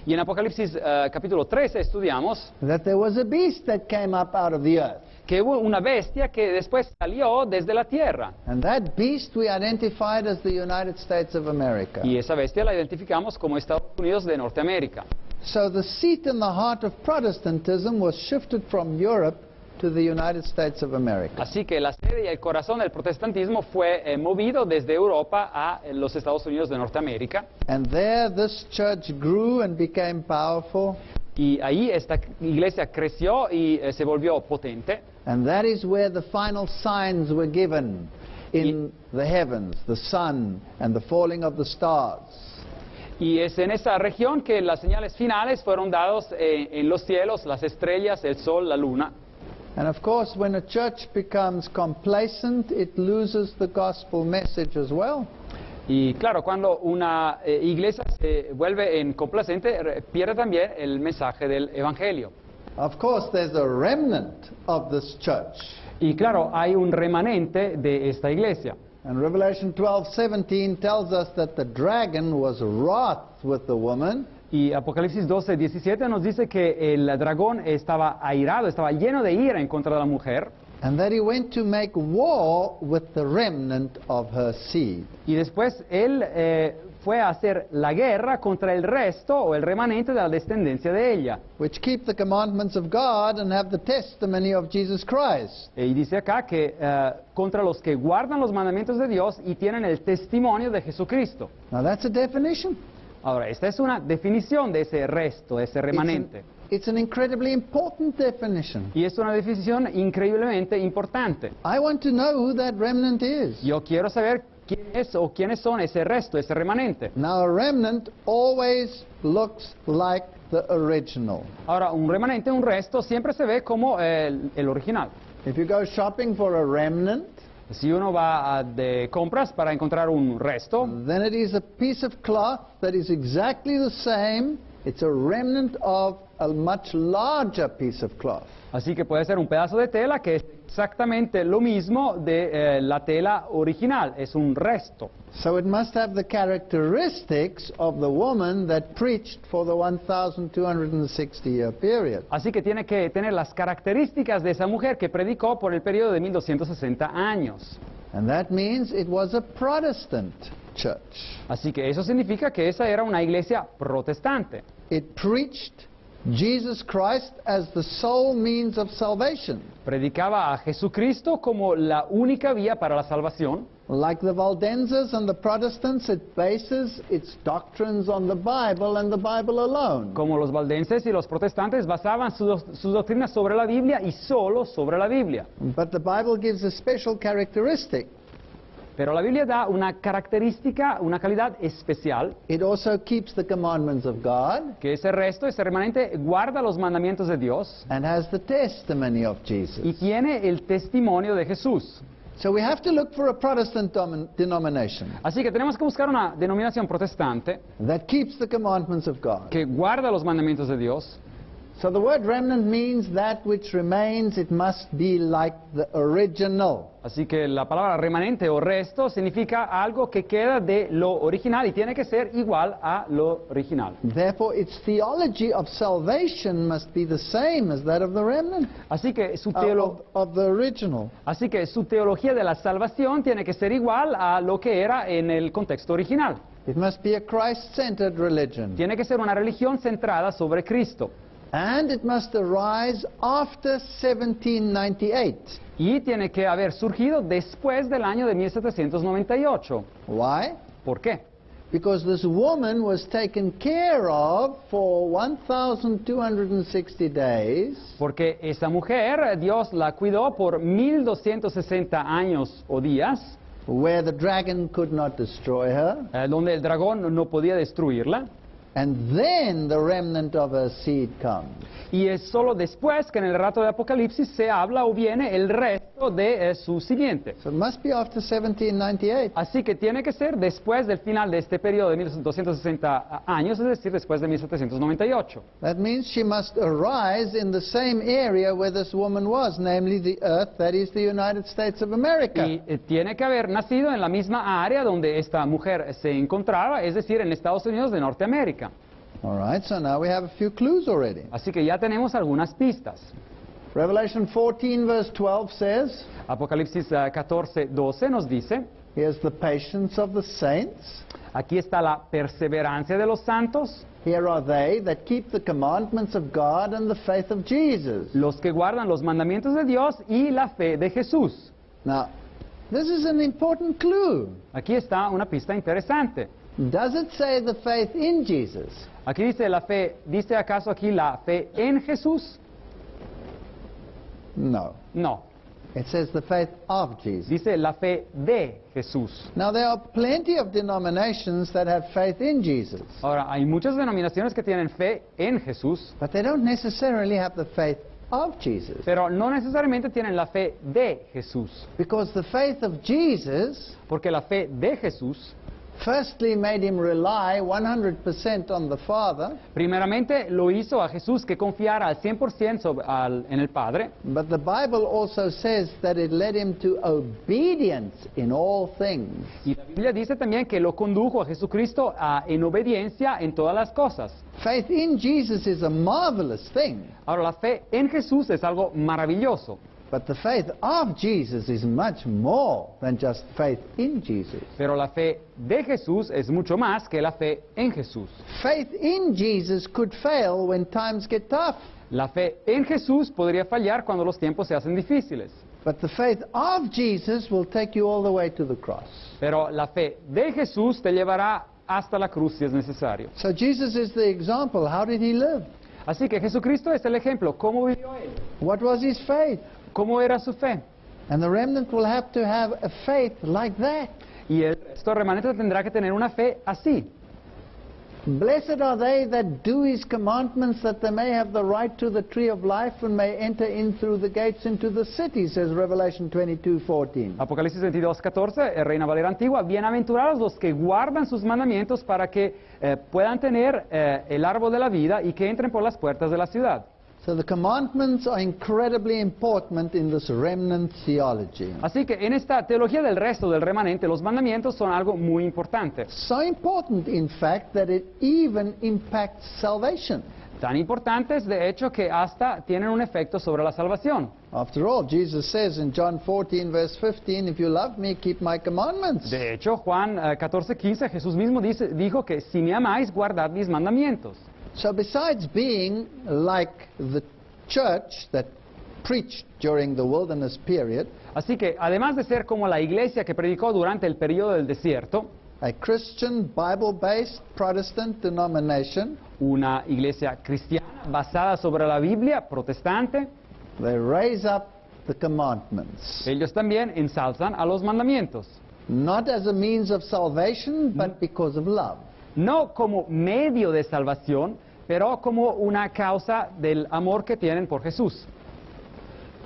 Y en Apocalipsis capítulo 13 estudiamos that there was a beast that came up out of the earth. que hubo una bestia que después salió desde la tierra. And that beast we identified as the United States of America. Y esa bestia la identificamos como Estados Unidos de Norteamérica. So the seat and the heart of Protestantism was shifted from Europe to the United States of America. Así que la sede y el corazón del protestantismo fue movido desde Europa a los Estados Unidos de Norteamérica. And there this church grew and became powerful. Y ahí esta iglesia creció y se volvió potente. And that is where the final signs were given in the heavens, the sun and the falling of the stars. Y es en esa región que las señales finales fueron dados en los cielos, las estrellas, el sol, la luna. And of course, when a church becomes complacent, it loses the gospel message as well. Y claro, cuando una iglesia se vuelve complacente, pierde también el mensaje del evangelio. Of course, there's a remnant of this church. Y claro, hay un remanente de esta iglesia. And Revelation 12:17 tells us that the dragon was wroth with the woman. Y Apocalipsis 12:17 nos dice que el dragón estaba airado, estaba lleno de ira en contra de la mujer. And that he went to make war with the remnant of her seed. Y después él fue a hacer la guerra contra el resto o el remanente de la descendencia de ella. Which keep the commandments of God and have the testimony of Jesus Christ. Y dice acá que contra los que guardan los mandamientos de Dios y tienen el testimonio de Jesucristo. Now that's a definition. Ahora, esta es una definición de ese resto, de ese remanente. It's an incredibly important definition. Y es una definición increíblemente importante. I want to know who that remnant is. Yo quiero saber quién es o quiénes son ese resto, ese remanente. Now a remnant always looks like the original. Ahora, un remanente, un resto, siempre se ve como el original. If you go shopping for a remnant, Si uno va de compras para encontrar un resto, then it is a piece of cloth that is exactly the same. It's a remnant of a much larger piece of cloth. así que puede ser un pedazo de tela que es exactamente lo mismo de la tela original, es un resto. So it must have the characteristics of the woman that preached for the 1,260-year period. Así que tiene que tener las características de esa mujer que predicó por el periodo de 1260 años. And that means it was a Protestant church. Así que eso significa que esa era una iglesia protestante. It preached Jesus Christ as the sole means of salvation. Predicaba a Jesucristo como la única vía para la salvación. Like the Waldenses and the Protestants, it bases its doctrines on the Bible and the Bible alone. Como los valdenses y los protestantes basaban sus doctrinas sobre la Biblia y solo sobre la Biblia. But the Bible gives a special characteristic. Pero la Biblia da una característica, una calidad especial, It also keeps the commandments of God que ese resto, ese remanente, guarda los mandamientos de Dios and has the testimony of y Jesus. tiene el testimonio de Jesús. So we have to look for a Protestant denomination Así que tenemos que buscar una denominación protestante that keeps the commandments of God. que guarda los mandamientos de Dios. So the word remnant means that which remains, it must be like the original. Así que la palabra remanente o resto significa algo que queda de lo original y tiene que ser igual a lo original. Therefore, its theology of salvation must be the same as that of the remnant, Así que su of the original. Así que su teología de la salvación tiene que ser igual a lo que era en el contexto original. It must be a Christ-centered religion. Tiene que ser una religión centrada sobre Cristo. And it must arise after 1798. Y tiene que haber surgido después del año de 1798. Why? ¿Por qué? Because this woman was taken care of for 1,260 days. Porque esa mujer, Dios la cuidó por 1260 años o días, Where the dragon could not destroy her. donde el dragón no podía destruirla. And then the remnant of her seed comes. Y es solo después que en el relato de Apocalipsis se habla o viene el resto de su simiente. So it must be after 1798. Así que tiene que ser después del final de este periodo de 1260 años, es decir, después de 1798. That means she must arise in the same area where this woman was, namely the earth, that is the United States of America. Y tiene que haber nacido en la misma área donde esta mujer se encontraba, es decir, en Estados Unidos de Norteamérica. All right, so now we have a few clues already. Así que ya tenemos algunas pistas. Revelation 14 verse 12 says, Apocalipsis 14:12 nos dice, here's the patience of the saints. aquí está la perseverancia de los santos, Here are they that keep the commandments of God and the faith of Jesus. los que guardan los mandamientos de Dios y la fe de Jesús. Now, this is an important clue. Aquí está una pista interesante. Does it say the faith in Jesus? Aquí dice la fe, ¿dice acaso aquí la fe en Jesús? No. No, It says the faith of Jesus. dice la fe de Jesús. Now, there are plenty of denominations that have faith in Jesus, Ahora, hay muchas denominaciones que tienen fe en Jesús, but they don't necessarily have the faith of Jesus. pero no necesariamente tienen la fe de Jesús. Because the faith of Jesus, Porque la fe de Jesús, firstly, made him rely 100% on the Father, primeramente lo hizo a Jesús que confiara al 100% en el Padre, but the Bible also says that it led him to obedience in all things. y la Biblia dice también que lo condujo a Jesucristo en obediencia en todas las cosas. Faith in Jesus is a marvelous thing, Ahora, la fe en Jesús es algo maravilloso, but the faith of Jesus is much more than just faith in Jesus. pero la fe de Jesús es mucho más que la fe en Jesús. Faith in Jesus could fail when times get tough, La fe en Jesús podría fallar cuando los tiempos se hacen difíciles, but the faith of Jesus will take you all the way to the cross. pero la fe de Jesús te llevará hasta la cruz si es necesario. So Jesus is the example. How did he live? Así que Jesucristo es el ejemplo. ¿Cómo vivió él? What was his faith? ¿Cómo era su fe? And the remnant will have to have a faith like that. Y el resto remanente tendrá que tener una fe así. Blessed are they that do his commandments, that they may have the right to the tree of life and may enter in through the gates into the city, says Revelation 22:14. Apocalipsis 22:14, Reina Valera Antigua. Bienaventurados los que guardan sus mandamientos para que puedan tener el árbol de la vida y que entren por las puertas de la ciudad. So the commandments are incredibly important in this remnant theology. Así que en esta teología del resto del remanente, los mandamientos son algo muy importante. So important, in fact, that it even impacts salvation. Tan importantes, de hecho, que hasta tienen un efecto sobre la salvación. After all, Jesus says in John 14, verse 15, if you love me, keep my commandments. De hecho, Juan 14:15, Jesús mismo dijo que si me amáis, guardad mis mandamientos. So besides being like the church that preached during the wilderness period, Así que, además de ser como la iglesia que predicó durante el periodo del desierto, a Christian Bible-based Protestant denomination, una iglesia cristiana basada sobre la Biblia, protestante, they raise up the commandments, ellos también ensalzan a los mandamientos. not as a means of salvation, but because of love. No como medio de salvación, pero como una causa del amor que tienen por Jesús.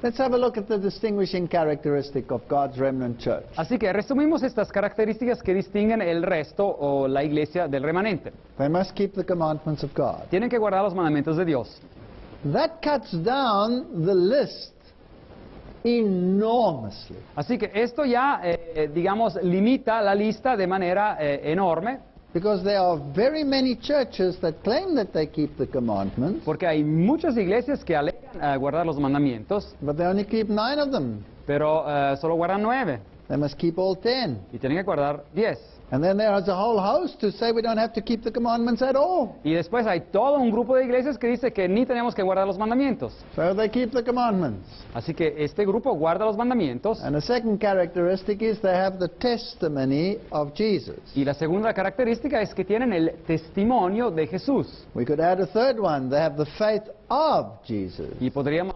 Let's have a look at the distinguishing characteristic of God's remnant church. Así que resumimos estas características que distinguen el resto o la iglesia del remanente. They must keep the commandments of God. Tienen que guardar los mandamientos de Dios. That cuts down the list enormously. Así que esto ya, digamos, limita la lista de manera enorme, Because there are very many churches that claim that they keep the commandments, porque hay muchas iglesias que alegan guardar los mandamientos, but they only keep 9 of them. pero solo guardan 9 They must keep all 10. y tienen que guardar 10. And then there is a whole host who say we don't have to keep the commandments at all. Y después hay todo un grupo de iglesias que dice que ni tenemos que guardar los mandamientos. So they keep the commandments. Así que este grupo guarda los mandamientos. And the second characteristic is they have the testimony of Jesus. Y la segunda característica es que tienen el testimonio de Jesús. We could add a third one. They have the faith of Jesus. Y podríamos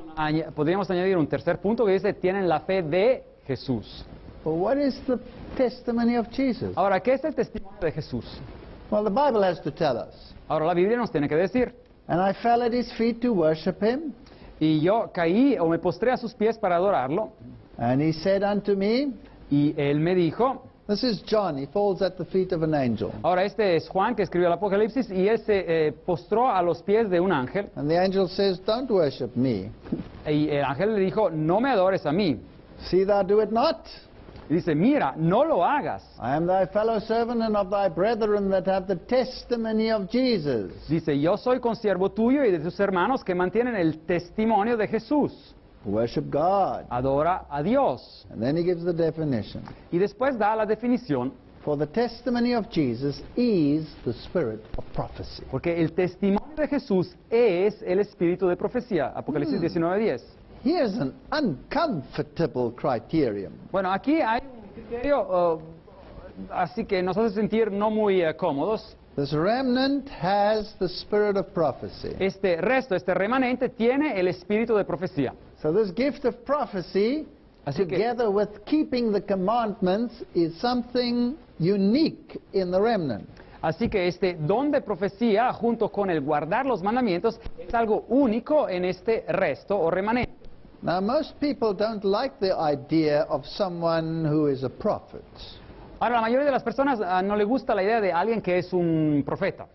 añadir un tercer punto que dice tienen la fe de Jesús. Well, what is the testimony of Jesus? Ahora, ¿qué es el testimonio de Jesús? Well, the Bible has to tell us. Ahora la Biblia nos tiene que decir. And I fell at his feet to worship him. Y yo caí o me postré a sus pies para adorarlo. And he said unto me, Y él me dijo, this is John, he falls at the feet of an angel. ahora este es Juan que escribió el Apocalipsis y él se postró a los pies de un ángel. And the angel says, don't worship me. Y el ángel le dijo, no me adores a mí. See thou do it not. Y dice, mira, no lo hagas. I am thy fellow servant and of thy brethren that have the testimony of Jesus. Dice, yo soy consiervo tuyo y de tus hermanos que mantienen el testimonio de Jesús. Worship God. Adora a Dios. And then he gives the definition. Y después da la definición, For the testimony of Jesus is the spirit of prophecy. porque el testimonio de Jesús es el espíritu de profecía. Apocalipsis 19:10. Here's an uncomfortable criterion. Bueno, aquí hay un criterio así que nos hace sentir no muy cómodos. This remnant has the spirit of prophecy. Este resto, este remanente, tiene el espíritu de profecía. So this gift of prophecy, Así que, together with keeping the commandments, is something unique in the remnant. así que este don de profecía, junto con el guardar los mandamientos, es algo único en este resto o remanente. Now, most people don't like the idea of someone who is a prophet. Ahora, la mayoría de las personas no le gusta la idea de alguien que es un profeta,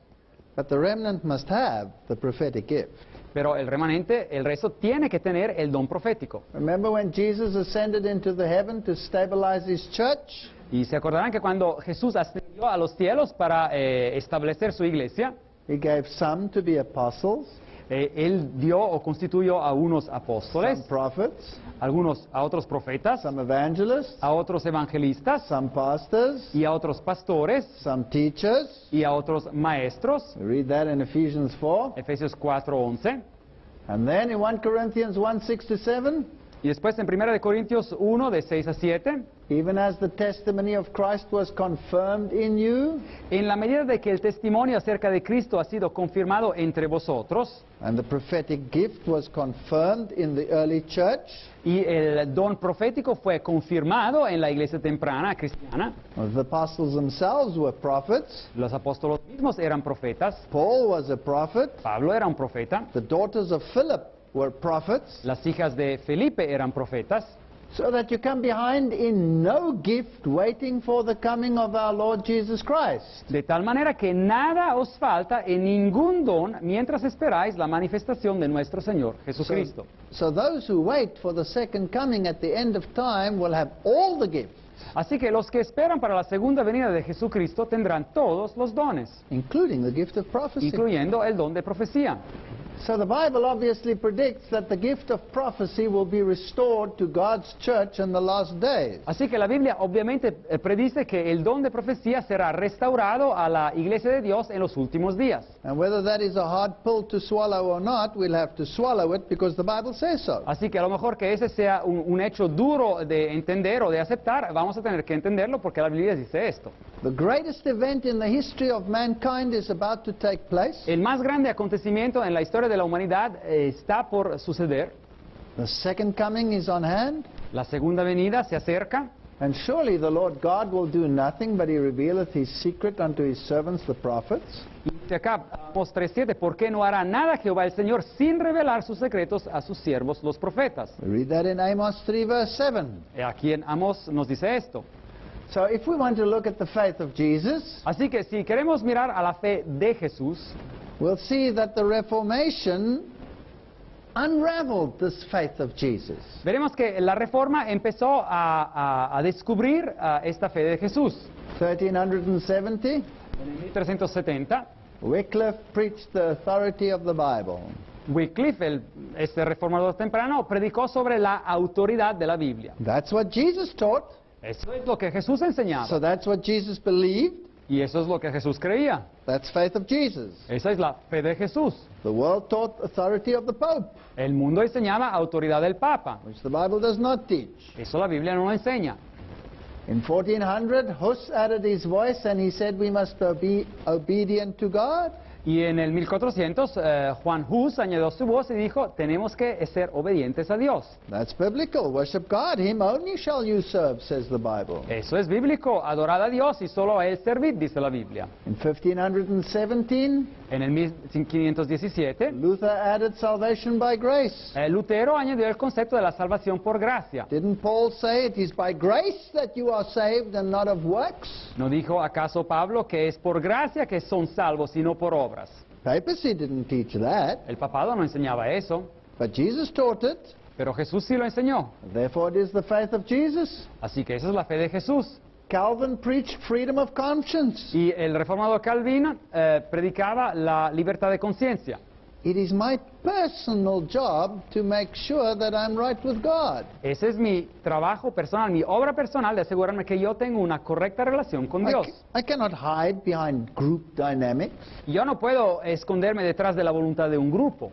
But the remnant must have the prophetic gift. pero el remanente, el resto, tiene que tener el don profético. Remember when Jesus ascended into the heaven to stabilize his church? Y se acordarán que cuando Jesús ascendió a los cielos para establecer su iglesia, He gave some to be apostles, Él dio o constituyó a unos some apóstoles, prophets, a otros profetas, some evangelists, a otros evangelistas some pastors, y a otros pastores some teachers. y a otros maestros. We read that in Ephesians 4. Efesios 4:11. And then in 1 Corinthians 1, 6 to 7, Y después en 1 de Corintios 1, de 6 a 7, even as the testimony of Christ was confirmed in you, en la medida de que el testimonio acerca de Cristo ha sido confirmado entre vosotros, and the prophetic gift was confirmed in the early church, y el don profético fue confirmado en la iglesia temprana cristiana, the apostles themselves were prophets, los apóstoles mismos eran profetas, Paul was a prophet, Pablo era un profeta, the daughters of Philip were prophets, las hijas de Felipe eran profetas, so that you come behind in no gift waiting for the coming of our Lord Jesus Christ. de tal manera que nada os falta en ningún don mientras esperáis la manifestación de nuestro Señor Jesucristo. So those who wait for the second coming at the end of time will have all the gifts, Así que los que esperan para la segunda venida de Jesucristo tendrán todos los dones, including the gift of prophecy. incluyendo el don de profecía. So the Bible obviously predicts that the gift of prophecy will be restored to God's church in the last days. Así que la Biblia obviamente predice que el don de profecía será restaurado a la iglesia de Dios en los últimos días. And whether that is a hard pill to swallow or not, we'll have to swallow it because the Bible says so. Así que a lo mejor que ese sea un hecho duro de entender o de aceptar, vamos a tener que entenderlo porque la Biblia dice esto. The greatest event in the history of mankind is about to take place. El más grande acontecimiento en la historia de la humanidad está por suceder. The second coming is on hand. La segunda venida se acerca. And surely the Lord God will do nothing but he revealeth his secret unto his servants the prophets. Y dice acá, Amos 3:7, ¿por qué no hará nada Jehová el Señor sin revelar sus secretos a sus siervos los profetas? We read that in Amos 3 verse 7. Aquí en Amos nos dice esto. So if we want to look at the faith of Jesus, Así que si queremos mirar a la fe de Jesús, we'll see that the Reformation unraveled this faith of Jesus. veremos que la Reforma empezó a descubrir esta fe de Jesús. 1370, En el 1370, Wycliffe preached the authority of the Bible. Wycliffe, este reformador temprano, predicó sobre la autoridad de la Biblia. That's what Jesus taught. Eso es lo que Jesús enseñaba. So that's what Jesus believed. Y eso es lo que Jesús creía. That's faith of Jesus. Esa es la fe de Jesús. The world taught authority of the Pope, El mundo enseñaba autoridad del Papa. which the Bible does not teach. Eso la Biblia no lo enseña. In 1400, Hus added his voice and he said we must be obedient to God. Y en el 1400, Juan Hus añadió su voz y dijo, tenemos que ser obedientes a Dios. That's biblical. Worship God. Him only shall you serve, says the Bible. Eso es bíblico, adorar a Dios y solo a Él servir, dice la Biblia. In 1517, En el 1517, Luther added salvation by grace. Lutero añadió el concepto de la salvación por gracia. Didn't Paul say it is by grace that you are saved and not of works? ¿No dijo acaso Pablo que es por gracia que son salvos y no por obras? Papacy didn't teach that, El papado no enseñaba eso, but Jesus taught it. pero Jesús sí lo enseñó. Therefore, it is the faith of Jesus. Así que esa es la fe de Jesús. Calvin preached freedom of conscience. Y el reformador Calvin predicaba la libertad de conciencia. It is my personal job to make sure that I'm right with God. Ese es mi trabajo personal, mi obra personal de asegurarme que yo tengo una correcta relación con Dios. I cannot hide behind group dynamics. Yo no puedo esconderme detrás de la voluntad de un grupo.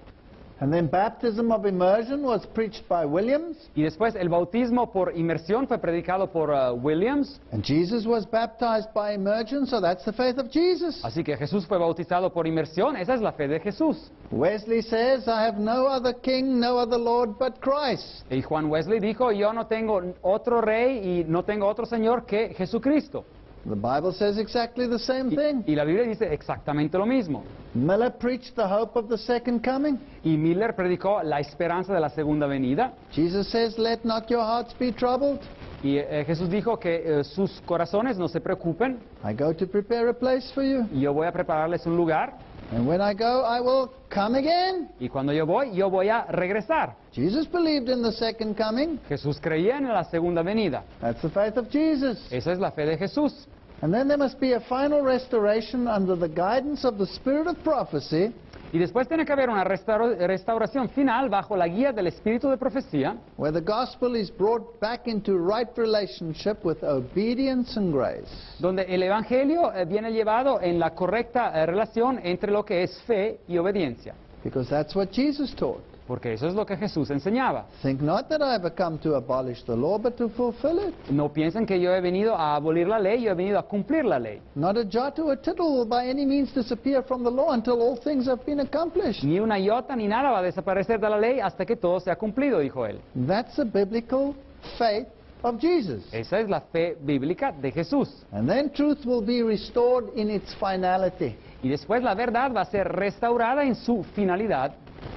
And then baptism of immersion was preached by Williams. Y después el bautismo por inmersión fue predicado por Williams. And Jesus was baptized by immersion, so that's the faith of Jesus. Así que Jesús fue bautizado por inmersión. Esa es la fe de Jesús. Wesley says, I have no other king, no other Lord but Christ. Y Juan Wesley dijo, yo no tengo otro rey y no tengo otro señor que Jesucristo. The Bible says exactly the same thing. Y la Biblia dice exactamente lo mismo. Miller preached the hope of the second coming. Y Miller predicó la esperanza de la segunda venida. Jesus says, let not your hearts be troubled. Y Jesús dijo que sus corazones no se preocupen. I go to prepare a place for you. Yo voy a prepararles un lugar. And when I go, I will come again. Y cuando yo voy a regresar. Jesus believed in the second coming. Jesús creía en la segunda venida. That's the faith of Jesus. Esa es la fe de Jesús. And then there must be a final restoration under the guidance of the spirit of prophecy. Y después tiene que haber una restauración final bajo la guía del espíritu de profecía, Where the gospel is brought back into right relationship with obedience and grace. donde el evangelio viene llevado en la correcta relación entre lo que es fe y obediencia, Because that's what Jesus taught. porque eso es lo que Jesús enseñaba. Think not that I have come to abolish the law, but to fulfill it. No piensen que yo he venido a abolir la ley, yo he venido a cumplir la ley. Not a jot or a tittle will by any means disappear from the law until all things have been accomplished. Ni una iota ni nada va a desaparecer de la ley hasta que todo sea cumplido, dijo él. That's the biblical faith of Jesus. Esa es la fe bíblica de Jesús. And then truth will be restored in its finality. Y después la verdad va a ser restaurada en su finalidad,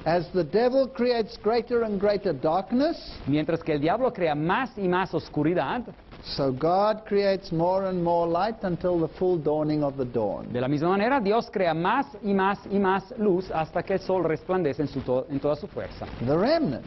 As the devil creates greater and greater darkness, mientras que el diablo crea más y más oscuridad. so God creates more and more light until the full dawning of the dawn. De la misma manera, Dios crea más y más y más luz hasta que el sol resplandece en toda su fuerza. The remnant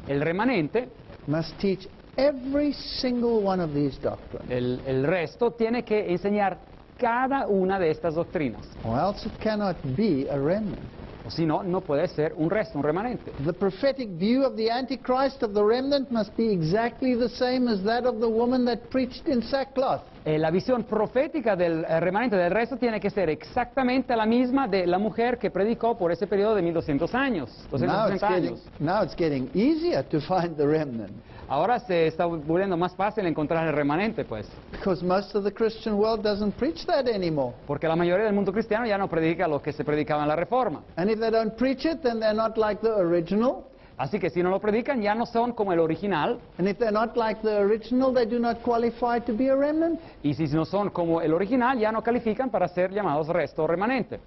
El remanente, must teach every single one of these doctrines, el resto, tiene que enseñar cada una de estas doctrinas. or else it cannot be a remnant. O si no, no puede ser un resto, un remanente. The prophetic view of the Antichrist of the remnant must be exactly the same as that of the woman that preached in sackcloth. La visión profética del remanente del resto tiene que ser exactamente la misma de la mujer que predicó por ese periodo de 1200 años, 260 años. Now it's getting easier to find the remnant, Ahora se está volviendo más fácil encontrar el remanente, pues, because most of the Christian world doesn't preach that anymore. porque la mayoría del mundo cristiano ya no predica lo que se predicaba en la Reforma. And if they don't preach it, then they're not like the original. Así que si no lo predican, ya no son como el original. And if they're not like the original, they do not qualify to be a remnant. Y si no son como el original, ya no califican para ser llamados resto o remanente.